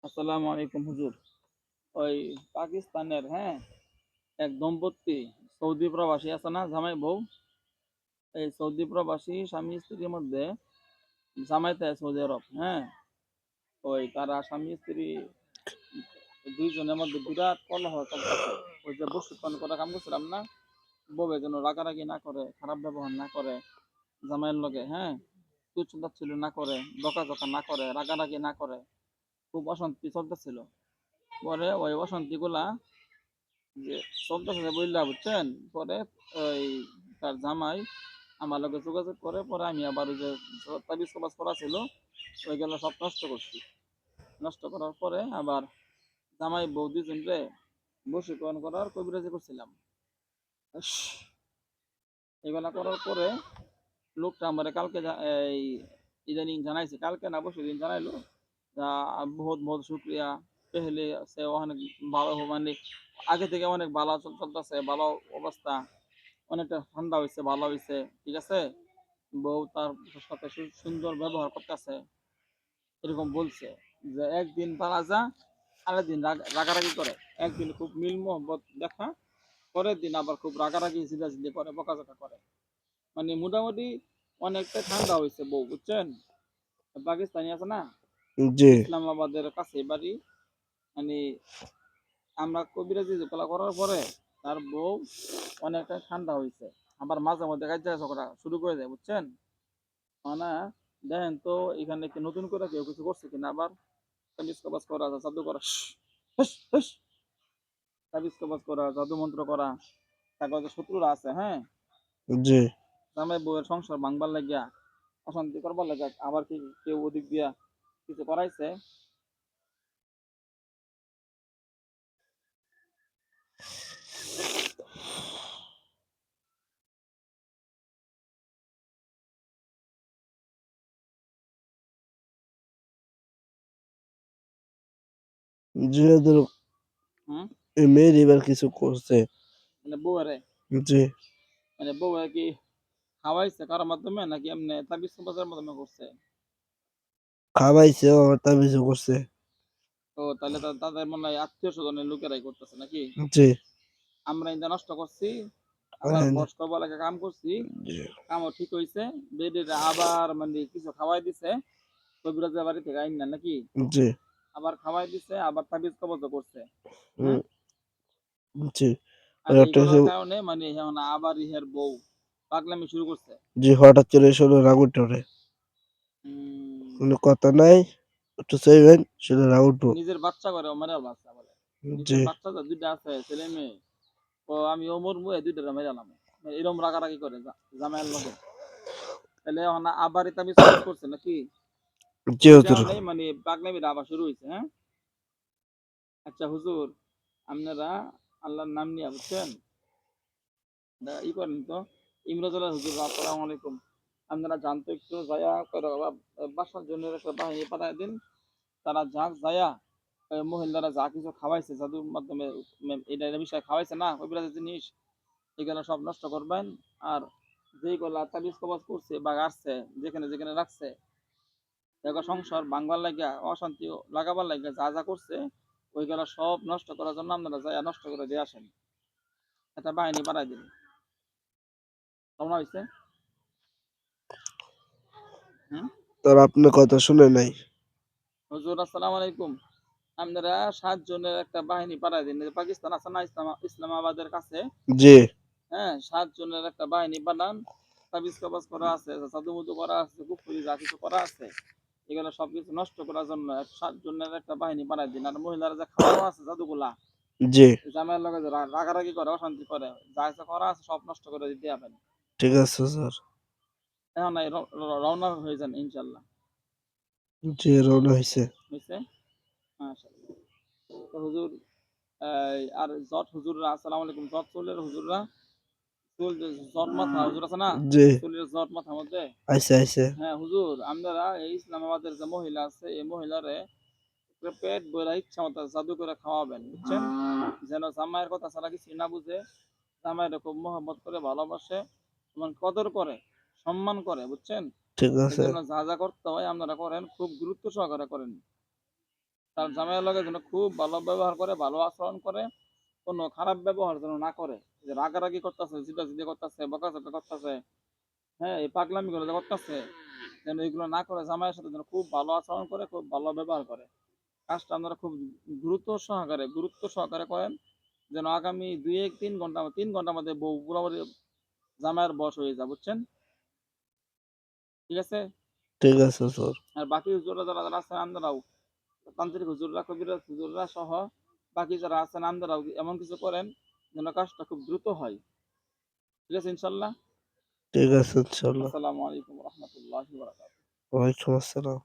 আসসালামু আলাইকুম হুজুর। ওই পাকিস্তানের এক দম্পতি সৌদি প্রবাসী আছে না জামাই বউ, এই সৌদি প্রবাসী স্বামী স্ত্রীর মধ্যে জামাইতে সৌদি আরব। ওই তারা স্বামী স্ত্রী দুইজনের মধ্যে বিরাট কলহ চলতেছে। ওই যে বশীকরণ করা কাম করছিলাম না, বউয়ের যেন রাগারাগি না করে, খারাপ ব্যবহার না করে, জামাইয়ের লগে তুচ্ছ তাচ্ছিল্য না করে, বকাঝকা না করে, রাগারাগি না করে, খুব অশান্তি চলতেছিল। পরে ওই অশান্তি গুলা যে চলতেছে বললা বুঝছেন, পরে ওই তার জামাই আমার লগে যোগাযোগ করে, পরে আমি আবার ওই যে তাবিজ কবাজ করা ছিল ওইগুলো সব নষ্ট করছি। নষ্ট করার পরে আবার জামাই বউ দুজনরে বশীকরণ করার কবিরাজি করছিলাম। ইস, এগুলা করার পরে লোকটা আমার কালকে এই ইদানিং জানাইছে, কালকে না বসে দিন জানাইলো। যা বহুত বহুত শুক্রিয়া, পেহলে সে অনেক ভালো, মানে আগে থেকে অনেক ভালো চলতেছে, ভালো অবস্থা, অনেকটা ঠান্ডা হয়েছে, ভালো হয়েছে, ঠিক আছে। বউ তার সাথে সুন্দর ব্যবহার করতেছে, এরকম বলছে। যে একদিন পারা যা, আরেক দিন রাগারাগি করে, একদিন খুব মিল মোহব্বত দেখা, পরের দিন আবার খুব রাগারাগি জিলাজিলি করে, বকাঝকা করে। মানে মোটামুটি অনেকটা ঠান্ডা হয়েছে বউ, বুঝছেন। পাকিস্তানি আছে না, জি, ইসলামাবাদের কাছে বাড়ি। মানে আমরা কবিরাজি কলা করার পরে তার বউ অনেকটা ঠান্ডা হয়েছে, আবার মাঝে মধ্যে কাজে ঝগড়া শুরু করে দেয়, বুঝছেন। মানে দেখেন তো এখানে কি নতুন করে কেউ কিছু করছে কিনা, আবার তাবিজ কবাজ করা, জাদু করা, হুস, হুস, তাবিজ কবাজ করা, জাদু মন্ত্র করা, তারপর যে শত্রুরা আছে, জি। জামাই বউয়ের সংসার ভাঙবার লাগিয়া, অশান্তি করবার লাগিয়া, আবার কি কেউ ওদিক দিয়া কিছু করাইছে। যেহেতু হুম, এই মেয়ের এবার কিছু করছে। মানে বউয়েরে, জি, মানে বউয়ে কি খাওয়াইছে কারোর মাধ্যমে, নাকি এমনি তাবিজ কবাজের মাধ্যমে করছে? খাওয়াইছে ও তাবিজও করছে। তো তাহলে তাদের মনে হয় আত্মীয় স্বজনের লোকেরাই করতেছে নাকি? জি, আমরা ইন্দা নষ্ট করছি, আবার হ্যাঁ, কষ্ট বলাকে কাম করছি, জি, কামও ঠিক হইছে, বেডের আবার মানে কিছু খাওয়াই দিছে কবিরাজের বাড়ি থেকে আইন না নাকি, জি, আবার খাওয়াই দিছে, আবার তাবিজ কবজ করছে। হুম, হ্যাঁ, জি। আর আর এই একটা হচ্ছে, করার কারণে মানে এখন আবার ইহের বউ পাগলামি শুরু করছে। যে হঠাৎ করে এসে হলো রাগ উঠে ওঠে। উম, কোনো কথা নাই, একটু চাইবেন সেটা রাগ উঠবো। নিজের বাচ্চা করে মেরে বাচ্চা বলে, জি, নিজের বাচ্চা তো দুইটা আছে, ছেলে মেয়ে, ও আমি ও মরবো, এই দুইটা মেরে আলাম, এরকম রাগারাগি করে জামাইয়ের লগে। তাহলে এখন আবার তাবিজ কবজ করছে নাকি? জি ওই হুজুর। কারণেই মানে পাগলামিটা আবার শুরু হয়েছে। আচ্ছা হুজুর, আপনারা আল্লাহর নাম নিয়ে বুঝছেন ই করেন তো, ইমরোজুল্লাহ হুজুর আসসালামু আলাইকুম, আপনারা জানতো একটু যায়া করে বাসার জন্য একটা বাহিনী পাঠায় দিন, তারা যাক যায়া মহিলারা যা কিছু খাওয়াইছে জাদুর মাধ্যমে, এটা বিষয় খাওয়াইছে না কবিরাজের জিনিস, এগুলো সব নষ্ট করবেন। আর যেগুলা তাবিজ কবাজ করছে বা গাছছে, যেখানে যেখানে রাখছে, দেখো সংসার ভাঙবার লাগিয়া, অশান্তি লাগাবার লাগিয়া যা যা করছে, ওইগুলা সব নষ্ট করার জন্য আপনারা যাই নষ্ট করে দিয়ে আসেন, একটা বাহিনী পাঠাই দিন। কেমন হয়েছে? হুম, তার আপনার কথা শুনে নাই। হুজুর আসসালামু আলাইকুম, আপনারা 7 জনের একটা বাহিনী পাঠাই দিন। এই যে পাকিস্তান আছে না, ইসলামাবাদের কাছে, জি, 7 জনের একটা বাহিনী পাঠান। তাবিজ কবাজ করা আছে, জাদুমধু করা আছে, কুফরি যা কিছু করা আছে, এগুলো সবকিছু নষ্ট করার জন্য 7 জনের একটা বাহিনী পাঠাই দিন। আর মহিলারা যে খাওয়ানো আছে জাদুগুলা, জি, জামাইয়ের লগে যে রাগারাগি করে, অশান্তি করে, যা যা করা আছে সব নষ্ট করে দিতে যাবেন। ঠিক আছে স্যার। এখন নাই রওনা হয়ে যান ইনশাল্লাহ। জি, রওনা হয়েছে। বুঝছে? মাশাআল্লাহ। তো হুজুর, আর জট হুজুররা আসসালামু আলাইকুম, জট চুলের হুজুররা, চুল জট মাথা হুজুর আছে না, জি, চুলের জট মাথার মধ্যে, আইসে আইসে। হুজুর আপনারা এই ইসলামাবাদের যে মহিলা আছে, এই মহিলারে পেট বইরা ইচ্ছা মতো জাদু করে খাওয়াবেন, বুঝছেন। যেন জামাইয়ের কথা ছাড়া কিছু না বুঝে, জামাইয়ের খুব মহব্বত করে, ভালোবাসে এবং কদর করে, সম্মান করে, বুঝছেন। ঠিক এই আছে। জন্য যা যা করতে হয় আপনারা করেন, খুব গুরুত্ব সহকারে করেন। তার জামাইয়ের লগে যেন খুব ভালো ব্যবহার করে, ভালো আচরণ করে, কোনো খারাপ ব্যবহার যেন না করে। যে রাগারাগি করতেছে, জিদাজিদি করতেছে, বকাঝকা করতেছে, হ্যাঁ, এই পাগলামিগুলো যে করতেছে, যেন এগুলো না করে, জামাইয়ের সাথে যেন খুব ভালো আচরণ করে, খুব ভালো ব্যবহার করে। কাজটা আপনারা খুব গুরুত্ব সহকারে করেন, যেন আগামী ৩ ঘন্টার মধ্যে বউ পুরোপুরি জামাইয়ের বশ হয়ে যায়, বুঝছেন? ঠিক আছে? ঠিক আছে স্যার। আর বাকি হুজুররা যারা আছেন আপনারাও, তান্ত্রিক হুজুররা, কবিরাজ হুজুররা সহ বাকি যারা আছেন আপনারাও এমন কিছু করেন যেন কাজটা খুব দ্রুত হয়। ঠিক আছে ইনশাল্লাহ? ঠিক আছে ইনশাআল্লাহ। আসসালামু আলাইকুম ওয়া রাহমাতুল্লাহি ওয়া বারাকাতুহু। ওয়ালাইকুম আসসালাম।